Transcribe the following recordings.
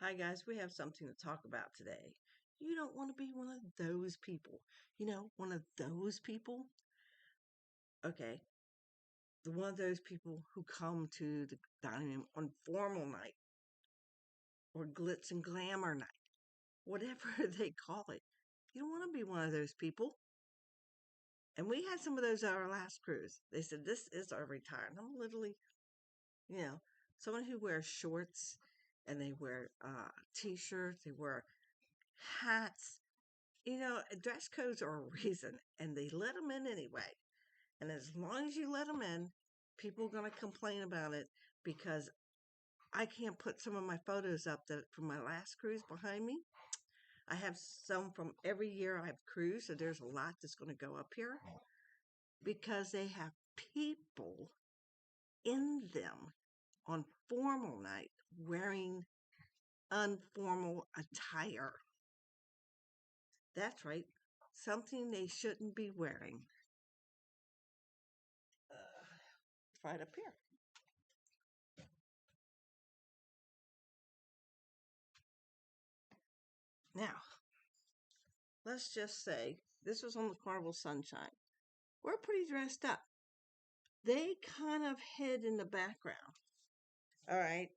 Hi, guys. We have something to talk about today. You don't want to be one of those people. One of those people? Okay. One of those people who come to the dining room on formal night or glitz and glamour night, whatever they call it. You don't want to be one of those people. And we had some of those on our last cruise. They said, this is our retirement. I'm literally, you know, someone who wears shorts and they wear t-shirts, they wear hats. Dress codes are a reason, and they let them in anyway. And as long as you let them in, people are going to complain about it because I can't put some of my photos up from my last cruise behind me. I have some from every year I've cruised, so there's a lot that's going to go up here because they have people in them on formal night wearing unformal attire. That's right, something they shouldn't be wearing. Right up here. Now, let's just say this was on the Carnival Sunshine. We're pretty dressed up. They kind of hid in the background. All right.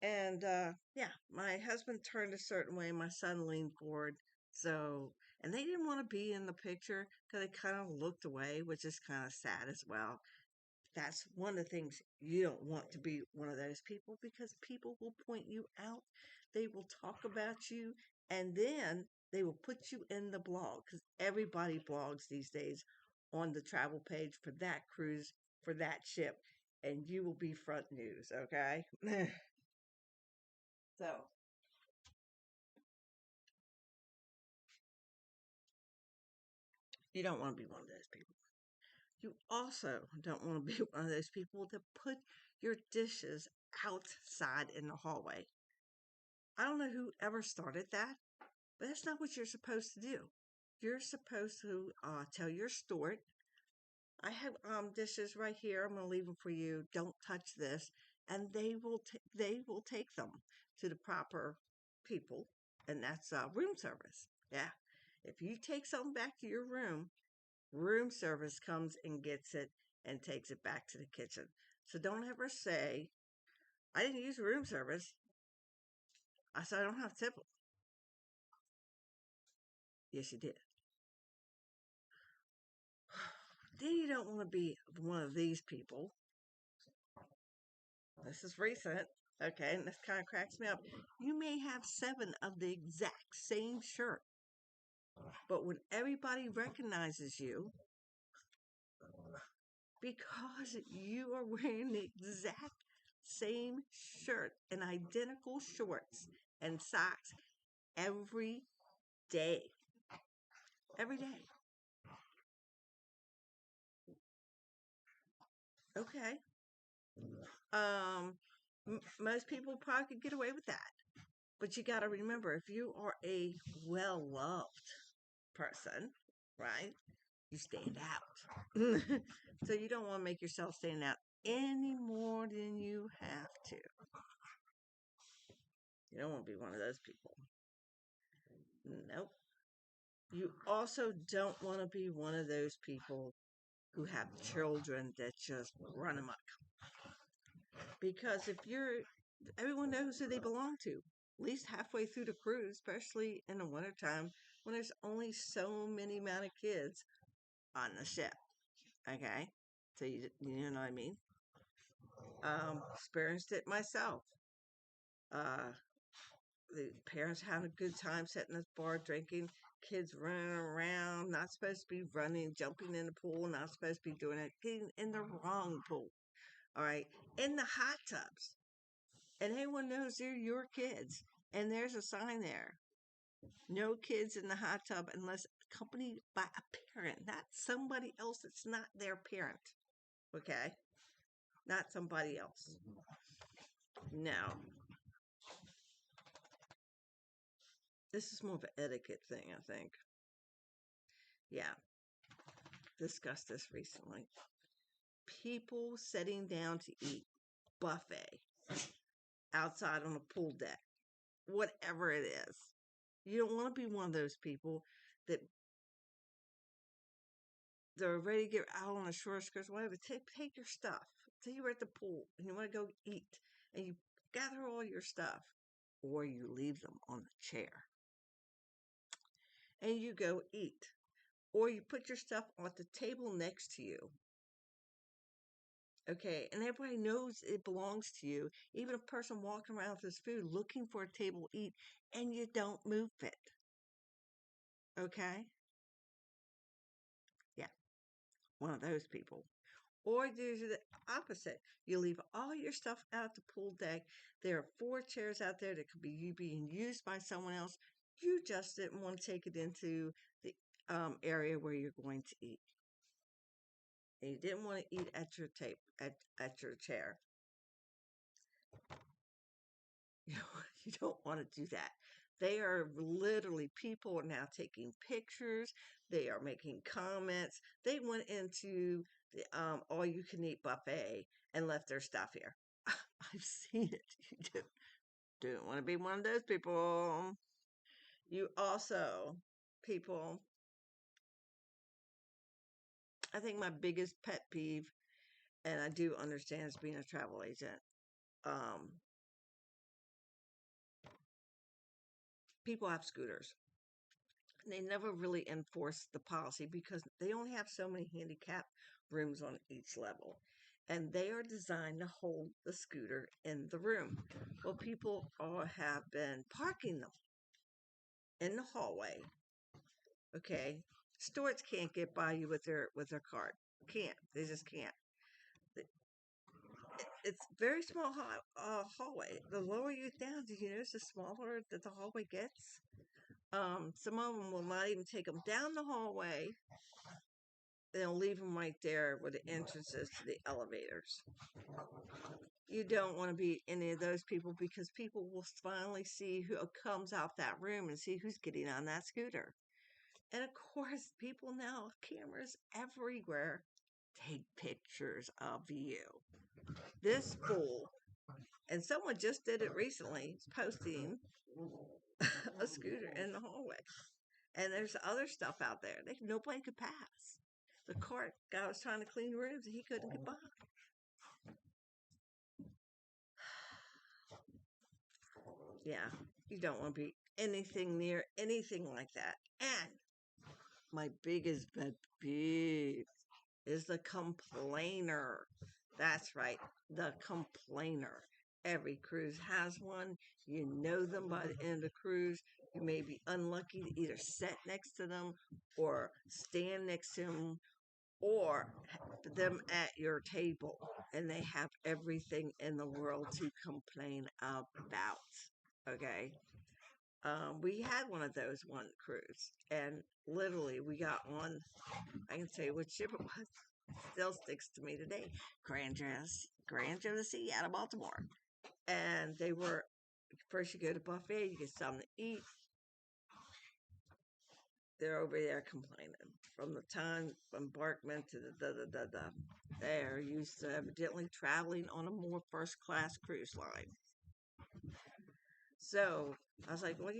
And yeah, my husband turned a certain way. My son leaned forward. And they didn't want to be in the picture because they kind of looked away, which is kind of sad as well. That's one of the things you don't want to be one of those people because people will point you out. They will talk about you and then they will put you in the blog because everybody blogs these days on the travel page for that cruise, for that ship, and you will be front news, okay? So, you don't want to be one of those people. You also don't want to be one of those people that put your dishes outside in the hallway. I don't know who ever started that, but that's not what you're supposed to do. You're supposed to tell your story. I have dishes right here. I'm going to leave them for you. Don't touch this, and they will take them to the proper people, and that's room service. Yeah, if you take something back to your room service comes and gets it and takes it back to the kitchen. So don't ever say I didn't use room service. I said I don't have to tip them. Yes, you did. Then you don't want to be one of these people. This is recent, okay, and this kind of cracks me up. You may have 7 of the exact same shirt, but when everybody recognizes you because you are wearing the exact same shirt and identical shorts and socks every day. Every day. Okay. Um, most people probably could get away with that. But you got to remember, if you are a well-loved person, right, you stand out. So you don't want to make yourself stand out any more than you have to. You don't want to be one of those people. Nope. You also don't want to be one of those people who have children that just run amok. Because everyone knows who they belong to. At least halfway through the cruise, especially in the wintertime when there's only so many amount of kids on the ship. Okay? So you know what I mean? Experienced it myself. Uh, the parents having a good time sitting at the bar drinking, kids running around, not supposed to be running, jumping in the pool, not supposed to be doing it, getting in the wrong pool. All right? In the hot tubs. And everyone knows they're your kids. And there's a sign there. No kids in the hot tub unless accompanied by a parent, not somebody else that's not their parent. Okay? Not somebody else. No. This is more of an etiquette thing, I think. Yeah. Discussed this recently. People sitting down to eat buffet outside on a pool deck. whatever it is. You don't want to be one of those people that they're ready to get out on the shore skirts, whatever. Take your stuff. Say you're at the pool and you want to go eat, and you gather all your stuff, or you leave them on the chair and you go eat, or you put your stuff on the table next to you. Okay, and everybody knows it belongs to you. Even a person walking around with his food looking for a table to eat, and you don't move it. Okay? Yeah, one of those people. Or there's the opposite. You leave all your stuff out at the pool deck. There are 4 chairs out there that could be being used by someone else. You just didn't want to take it into the area where you're going to eat. And you didn't want to eat at your table, at your chair. You know, you don't want to do that. They are literally, people are now taking pictures. They are making comments. They went into the all you can eat buffet and left their stuff here. I've seen it. You don't want to be one of those people. You also, people, I think my biggest pet peeve, and I do understand as being a travel agent, um, people have scooters. They never really enforce the policy because they only have so many handicap rooms on each level. And they are designed to hold the scooter in the room. Well, people all have been parking them in the hallway. Okay, stewards can't get by you with their cart. Can't. They just can't. It's very small hallway. The lower you down, do you notice the smaller that the hallway gets? Some of them will not even take them down the hallway. They'll leave them right there where the entrance is to the elevators. You don't want to be any of those people because people will finally see who comes out that room and see who's getting on that scooter. And of course, people now have cameras everywhere. Take pictures of you. This fool, and someone just did it recently, posting a scooter in the hallway. And there's other stuff out there. Nobody could pass. The cart guy was trying to clean rooms and he couldn't get by. Yeah, you don't want to be anything near anything like that. And my biggest pet peeve is the complainer. That's right, the complainer. Every cruise has one. You know them by the end of the cruise. You may be unlucky to either sit next to them or stand next to them or them at your table, and they have everything in the world to complain about. Okay. We had one of those one cruise, and literally we got on. I can tell you what ship it was. Still sticks to me today. Grand Sea out of Baltimore, and they were first. You go to buffet, you get something to eat. They're over there complaining from the time embarkment to the. They're used to evidently traveling on a more first class cruise line. So I was like, well,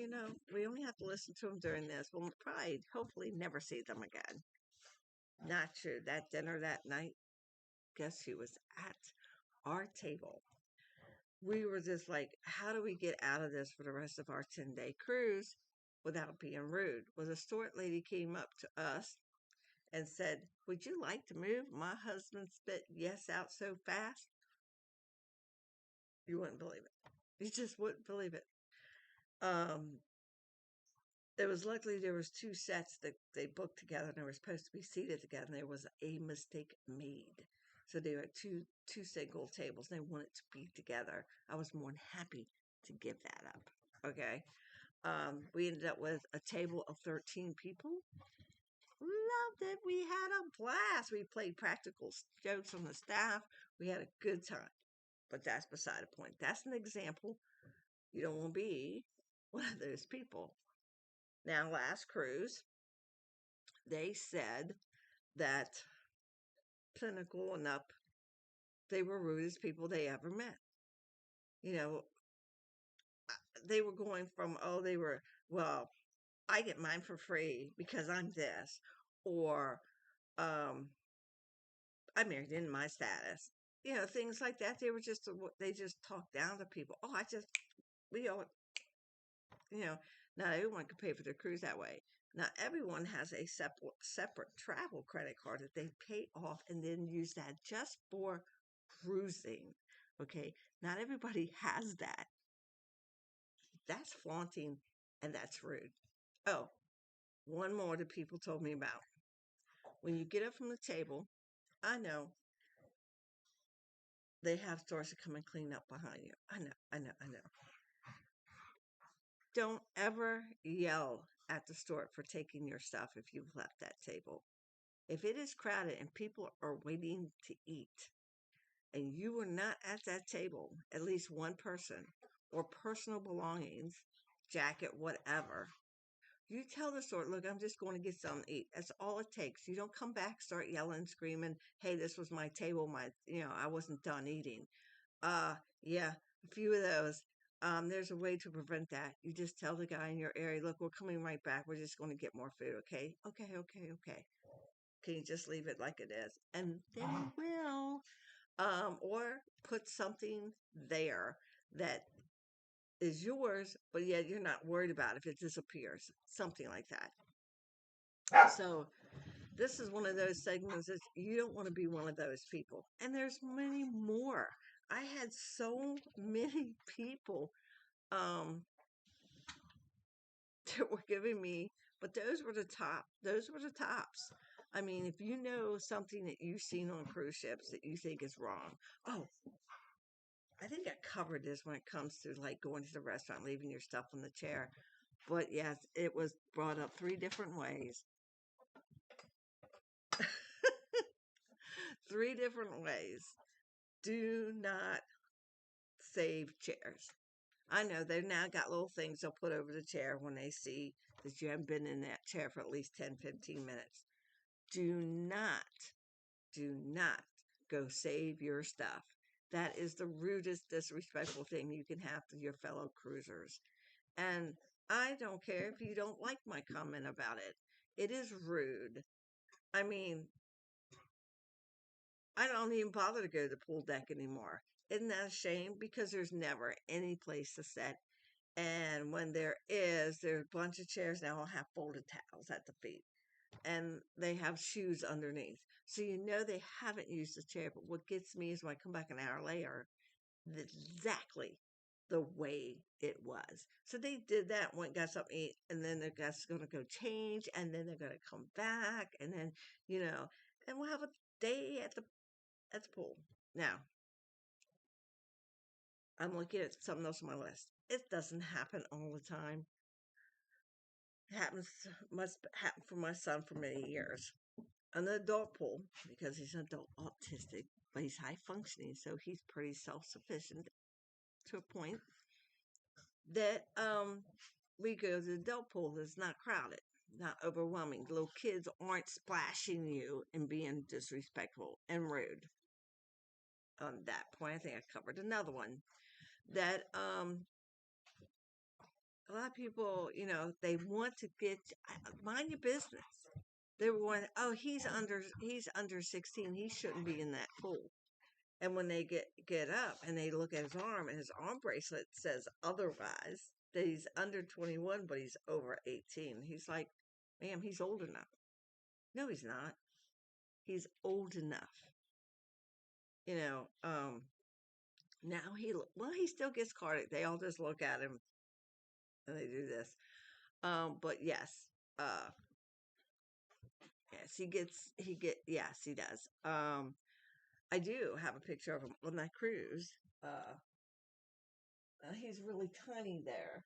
we only have to listen to them during this. We'll probably, hopefully, never see them again. Not true. That dinner that night, guess who was at our table? We were just like, how do we get out of this for the rest of our 10-day cruise without being rude? Well, the steward lady came up to us and said, would you like to move? My husband spit yes out so fast, you wouldn't believe it. You just wouldn't believe it. Um, it was luckily there was 2 sets that they booked together and they were supposed to be seated together, and there was a mistake made. So they were two single tables and they wanted to be together. I was more than happy to give that up. Okay. We ended up with a table of 13 people. Loved it. We had a blast. We played practical jokes on the staff. We had a good time. But that's beside the point. That's an example. You don't want to be one of those people. Now, last cruise, they said that Pinnacle and Up, they were rudest people they ever met. You know, they were going from, oh, they were, well, I get mine for free because I'm this, or um, I married in my status. Things like that. They just talk down to people. Oh, we all, you know, not everyone can pay for their cruise that way. Not everyone has a separate travel credit card that they pay off and then use that just for cruising. Okay, not everybody has that. That's flaunting and that's rude. Oh, one more that people told me about. When you get up from the table, I know they have stores to come and clean up behind you. I know. Don't ever yell at the store for taking your stuff if you've left that table. If it is crowded and people are waiting to eat and you were not at that table, at least one person or personal belongings, jacket, whatever, you tell the store, look, I'm just going to get something to eat. That's all it takes. You don't come back, start yelling, screaming, hey, this was my table, I wasn't done eating. Yeah, a few of those. There's a way to prevent that. You just tell the guy in your area, look, we're coming right back. We're just going to get more food, okay? Okay. Can you just leave it like it is? And they will. Or put something there that is yours, but yet you're not worried about if it disappears. Something like that. So this is one of those segments that you don't want to be one of those people. And there's many more. I had so many people um that were giving me, but those were the top. Those were the tops. I mean, if you know something that you've seen on cruise ships that you think is wrong. Oh, I think I covered this when it comes to like going to the restaurant, leaving your stuff on the chair. But yes, it was brought up three different ways. Three different ways. Do not save chairs. I know they've now got little things they'll put over the chair when they see that you haven't been in that chair for at least 10, 15 minutes. Do not, do not go save your stuff. That is the rudest, disrespectful thing you can have to your fellow cruisers. And I don't care if you don't like my comment about it. It is rude. I mean, I don't even bother to go to the pool deck anymore. Isn't that a shame? Because there's never any place to sit. And when there's a bunch of chairs now will have folded towels at the feet. And they have shoes underneath. So you know they haven't used the chair. But what gets me is when I come back an hour later, exactly the way it was. So they did that, went got something to eat, and then the guys going to go change, and then they're going to come back, and then and we'll have a day at the pool. Now I'm looking at something else on my list. It doesn't happen all the time. It must happen for my son for many years. An adult pool, because he's an adult autistic, but he's high functioning, so he's pretty self sufficient to a point that we go to the adult pool that's not crowded, not overwhelming. The little kids aren't splashing you and being disrespectful and rude. On that point, I think I covered another one that a lot of people, they want to get mind your business. They were going, oh, he's under 16, he shouldn't be in that pool. And when they get up and they look at his arm and his arm bracelet says otherwise, that he's under 21, but he's over 18. He's like, ma'am, he's old enough. No, he's not. He's old enough. You know, now he still gets carded. They all just look at him and they do this. But yes, yes, yes, he does. I do have a picture of him on that cruise. He's really tiny there.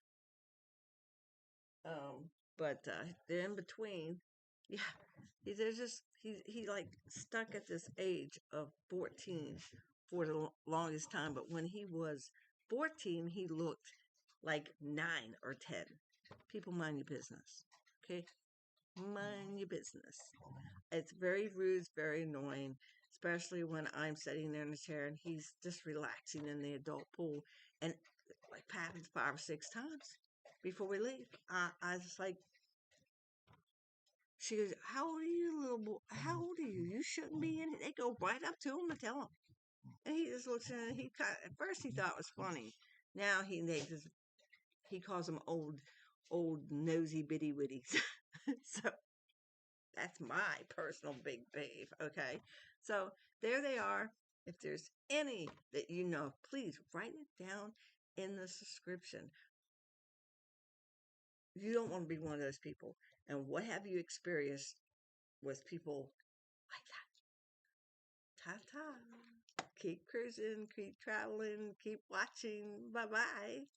But they're in between. Yeah, they're just he like stuck at this age of 14 for the longest time. But when he was 14, he looked like 9 or 10. People, mind your business, okay? Mind your business. It's very rude, it's very annoying, especially when I'm sitting there in the chair and he's just relaxing in the adult pool. And like happened 5 or 6 times before we leave. I was like, she goes, "How old are you, little boy? How old are you? You shouldn't be in it." They go right up to him and tell him. And he just looks at it. At first he thought it was funny. Now he calls them old nosy bitty witties. So that's my personal big beef. Okay. So there they are. If there's any that you know, please write it down in the subscription. You don't want to be one of those people. And what have you experienced with people like that? Ta ta. Keep cruising, keep traveling, keep watching. Bye bye.